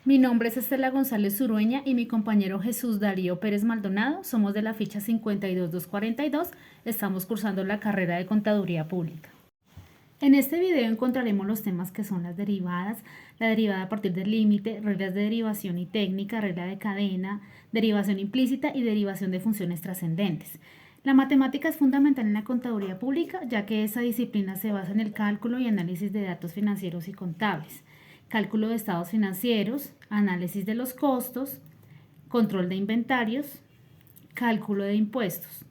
Mi nombre es Estela González Zurueña y mi compañero Jesús Darío Pérez Maldonado somos de la ficha 52242. Estamos cursando la carrera de Contaduría Pública. En este video encontraremos los temas que son las derivadas, la derivada a partir del límite, reglas de derivación y técnica, regla de cadena, derivación implícita y derivación de funciones trascendentes. La matemática es fundamental en la contaduría pública, ya que esa disciplina se basa en el cálculo y análisis de datos financieros y contables, cálculo de estados financieros, análisis de los costos, control de inventarios, cálculo de impuestos.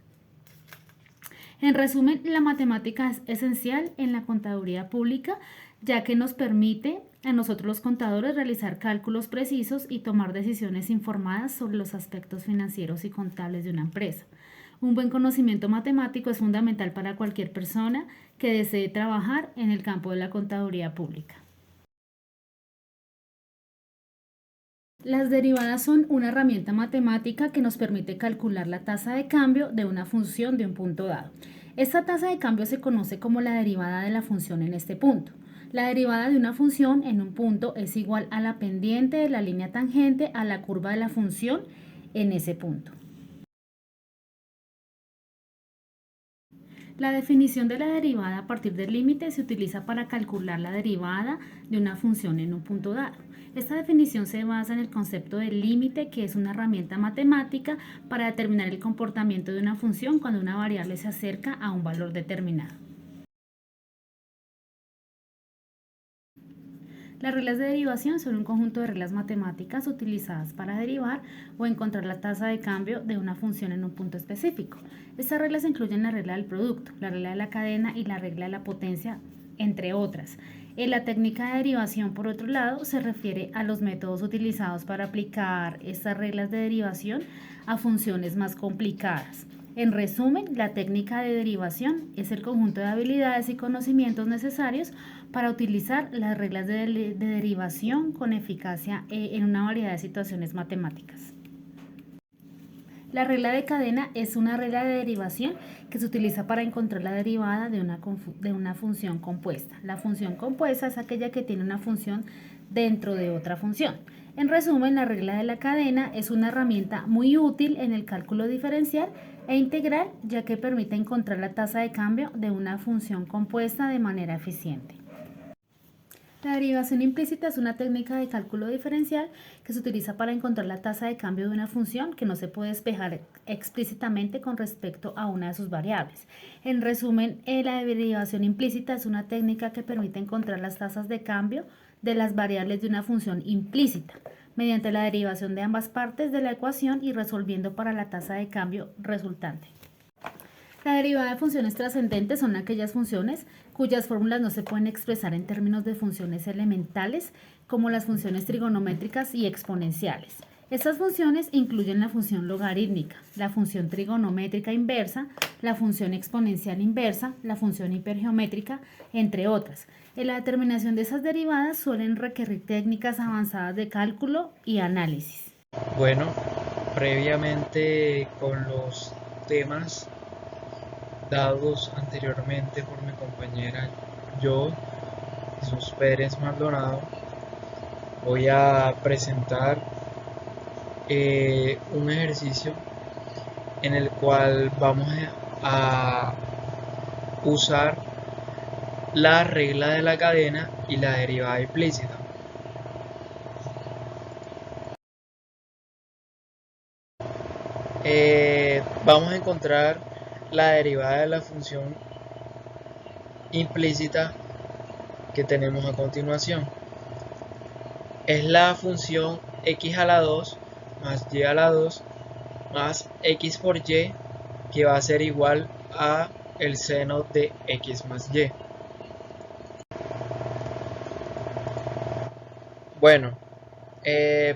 En resumen, la matemática es esencial en la contaduría pública, ya que nos permite a nosotros los contadores realizar cálculos precisos y tomar decisiones informadas sobre los aspectos financieros y contables de una empresa. Un buen conocimiento matemático es fundamental para cualquier persona que desee trabajar en el campo de la contaduría pública. Las derivadas son una herramienta matemática que nos permite calcular la tasa de cambio de una función de un punto dado. Esta tasa de cambio se conoce como la derivada de la función en este punto. La derivada de una función en un punto es igual a la pendiente de la línea tangente a la curva de la función en ese punto. La definición de la derivada a partir del límite se utiliza para calcular la derivada de una función en un punto dado. Esta definición se basa en el concepto del límite, que es una herramienta matemática para determinar el comportamiento de una función cuando una variable se acerca a un valor determinado. Las reglas de derivación son un conjunto de reglas matemáticas utilizadas para derivar o encontrar la tasa de cambio de una función en un punto específico. Estas reglas incluyen la regla del producto, la regla de la cadena y la regla de la potencia, entre otras. La técnica de derivación, por otro lado, se refiere a los métodos utilizados para aplicar estas reglas de derivación a funciones más complicadas. En resumen, la técnica de derivación es el conjunto de habilidades y conocimientos necesarios para utilizar las reglas de derivación con eficacia en una variedad de situaciones matemáticas. La regla de cadena es una regla de derivación que se utiliza para encontrar la derivada de una función compuesta. La función compuesta es aquella que tiene una función dentro de otra función. En resumen, la regla de la cadena es una herramienta muy útil en el cálculo diferencial e integral, ya que permite encontrar la tasa de cambio de una función compuesta de manera eficiente. La derivación implícita es una técnica de cálculo diferencial que se utiliza para encontrar la tasa de cambio de una función que no se puede despejar explícitamente con respecto a una de sus variables. En resumen, la derivación implícita es una técnica que permite encontrar las tasas de cambio de las variables de una función implícita mediante la derivación de ambas partes de la ecuación y resolviendo para la tasa de cambio resultante. La derivada de funciones trascendentes son aquellas funciones cuyas fórmulas no se pueden expresar en términos de funciones elementales, como las funciones trigonométricas y exponenciales. Estas funciones incluyen la función logarítmica, la función trigonométrica inversa, la función exponencial inversa, la función hipergeométrica, entre otras. En la determinación de esas derivadas suelen requerir técnicas avanzadas de cálculo y análisis. Bueno, previamente con los temas dados anteriormente por mi compañera, yo, Jesús Pérez Maldonado, voy a presentar un ejercicio en el cual vamos a usar la regla de la cadena y la derivada implícita. Vamos a encontrar la derivada de la función implícita que tenemos a continuación. Es la función x a la 2 más y a la 2 más x por y, que va a ser igual a el seno de x más y. Bueno,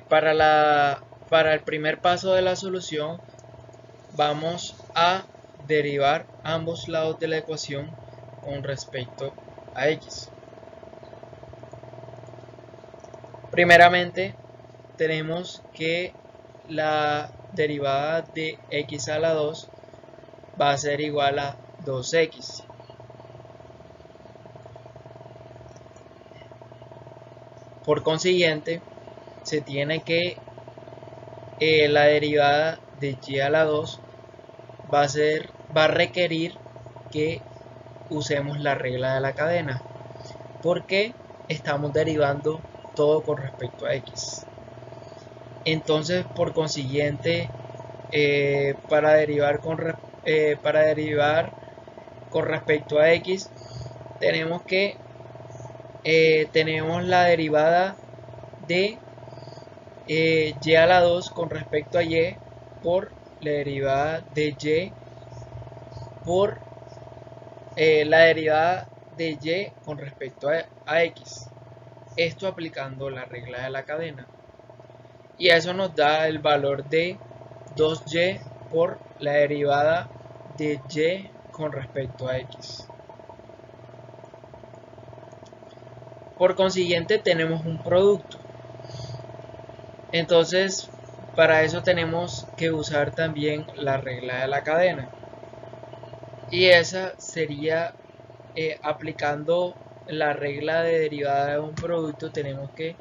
para el primer paso de la solución vamos a derivar ambos lados de la ecuación con respecto a x. Primeramente tenemos que la derivada de x a la 2 va a ser igual a 2x. Por consiguiente, se tiene que la derivada de y a la 2 va a requerir que usemos la regla de la cadena, porque estamos derivando todo con respecto a x. Entonces, por consiguiente, para derivar con respecto a x, tenemos la derivada de y a la 2 con respecto a y por la derivada de y por la derivada de y con respecto a x. Esto aplicando la regla de la cadena. Y eso nos da el valor de 2y por la derivada de y con respecto a x. Por consiguiente, tenemos un producto. Entonces, para eso tenemos que usar también la regla de la cadena. Y esa sería aplicando la regla de derivada de un producto, tenemos que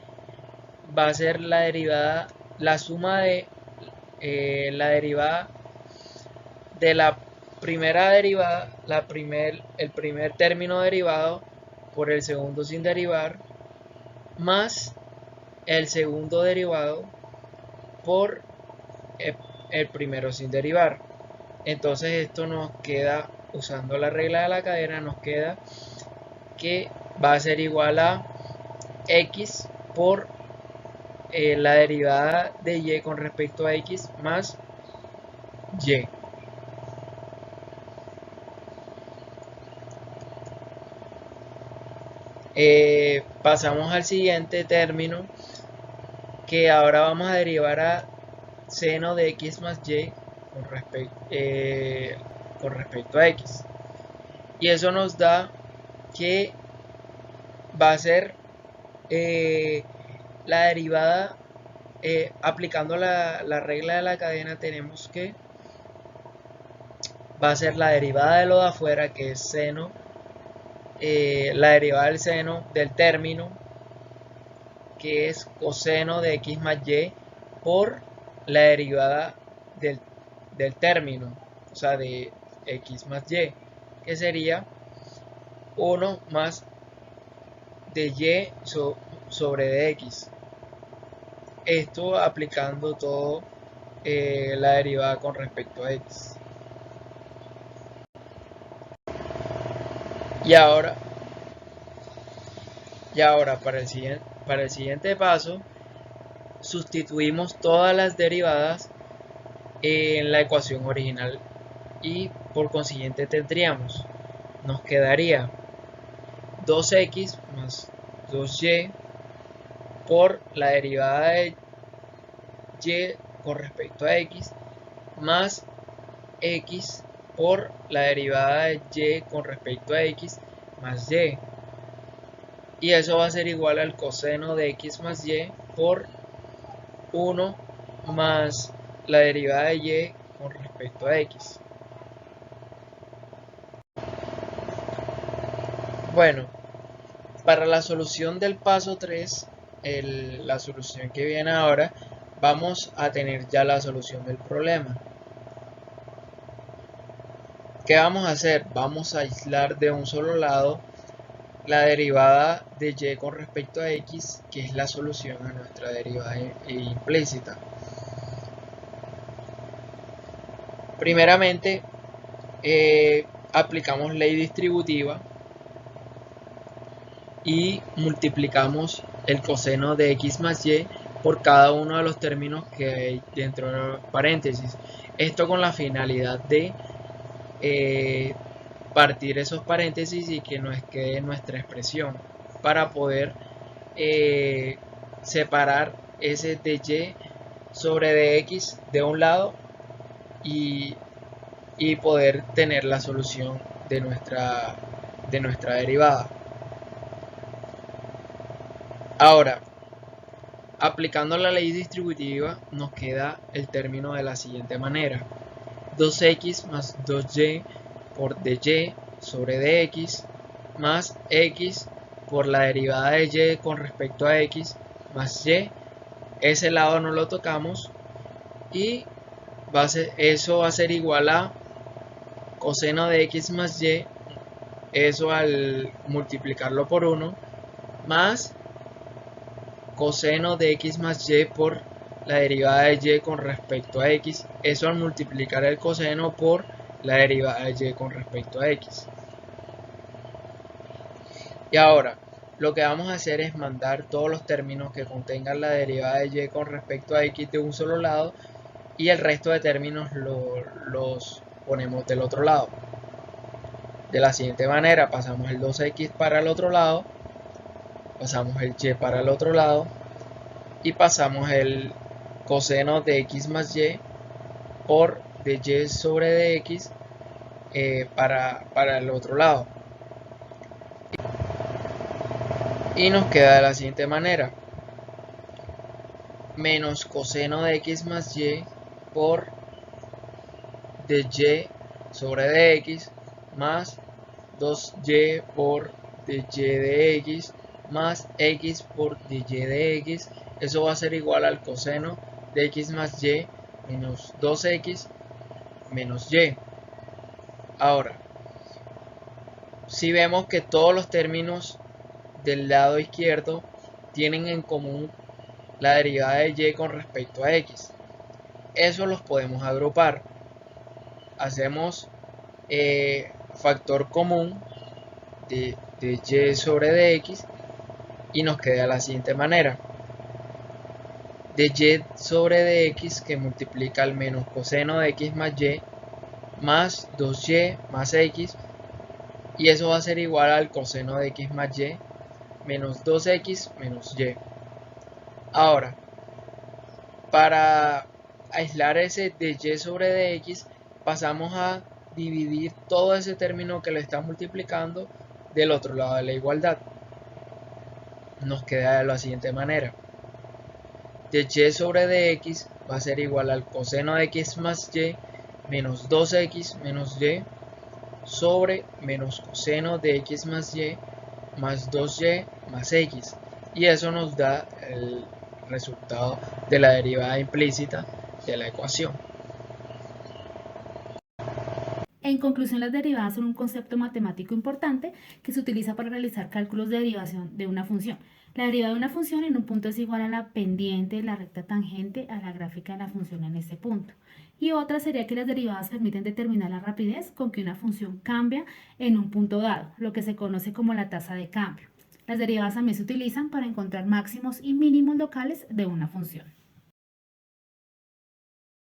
va a ser la derivada, la suma de la derivada de la primera derivada, el primer término derivado por el segundo sin derivar, más el segundo derivado por el primero sin derivar. Entonces esto nos queda, usando la regla de la cadena, nos queda que va a ser igual a x por la derivada de y con respecto a x más y. Pasamos al siguiente término, que ahora vamos a derivar a seno de x más y con respecto a x. Y eso nos da que va a ser la derivada, aplicando la regla de la cadena, tenemos que va a ser la derivada de lo de afuera, que es seno, la derivada del seno del término, que es coseno de x más y, por la derivada del término, o sea, de x más y, que sería 1 más de y sobre de x. Esto aplicando todo la derivada con respecto a x. Y ahora para el siguiente paso, sustituimos todas las derivadas en la ecuación original y por consiguiente nos quedaría 2x más 2y por la derivada de y con respecto a x más x por la derivada de y con respecto a x más y. Y eso va a ser igual al coseno de x más y por 1 más la derivada de y con respecto a x. Bueno, para la solución del paso 3, la solución que viene ahora, vamos a tener ya la solución del problema. ¿Qué vamos a hacer? Vamos a aislar de un solo lado la derivada de y con respecto a x, que es la solución a nuestra derivada implícita. Primeramente, aplicamos ley distributiva y multiplicamos el coseno de x más y por cada uno de los términos que hay dentro de los paréntesis. Esto con la finalidad de partir esos paréntesis y que nos quede nuestra expresión, para poder separar ese de y sobre de x de un lado y poder tener la solución de nuestra derivada. Ahora, aplicando la ley distributiva, nos queda el término de la siguiente manera: 2x más 2y por dy sobre dx más x por la derivada de y con respecto a x más y ese lado no lo tocamos y eso va a ser igual a coseno de x más y, eso al multiplicarlo por 1, más coseno de x más y por la derivada de y con respecto a x, eso al multiplicar el coseno por la derivada de y con respecto a x. Y ahora, lo que vamos a hacer es mandar todos los términos que contengan la derivada de y con respecto a x de un solo lado y el resto de términos los ponemos del otro lado. De la siguiente manera, pasamos el 2x para el otro lado, pasamos el y para el otro lado y pasamos el coseno de x más y por de y sobre dx para el otro lado. Y nos queda de la siguiente manera: menos coseno de x más y por de y sobre dx más 2y por de y de x más x por de y de x. Eso va a ser igual al coseno de x más y menos 2x menos y. Ahora, si vemos que todos los términos del lado izquierdo tienen en común la derivada de y con respecto a x, eso los podemos agrupar. Hacemos factor común de y sobre dx y nos queda de la siguiente manera: de y sobre dx que multiplica al menos coseno de x más y más 2y más x, y eso va a ser igual al coseno de x más y menos 2x menos y. Ahora, para aislar ese de y sobre dx, pasamos a dividir todo ese término que le está multiplicando del otro lado de la igualdad. Nos queda de la siguiente manera: de y sobre dx va a ser igual al coseno de x más y menos 2x menos y sobre menos coseno de x más y más 2y más x, y eso nos da el resultado de la derivada implícita de la ecuación. En conclusión, las derivadas son un concepto matemático importante que se utiliza para realizar cálculos de derivación de una función. La derivada de una función en un punto es igual a la pendiente de la recta tangente a la gráfica de la función en ese punto. Y otra sería que las derivadas permiten determinar la rapidez con que una función cambia en un punto dado, lo que se conoce como la tasa de cambio. Las derivadas también se utilizan para encontrar máximos y mínimos locales de una función.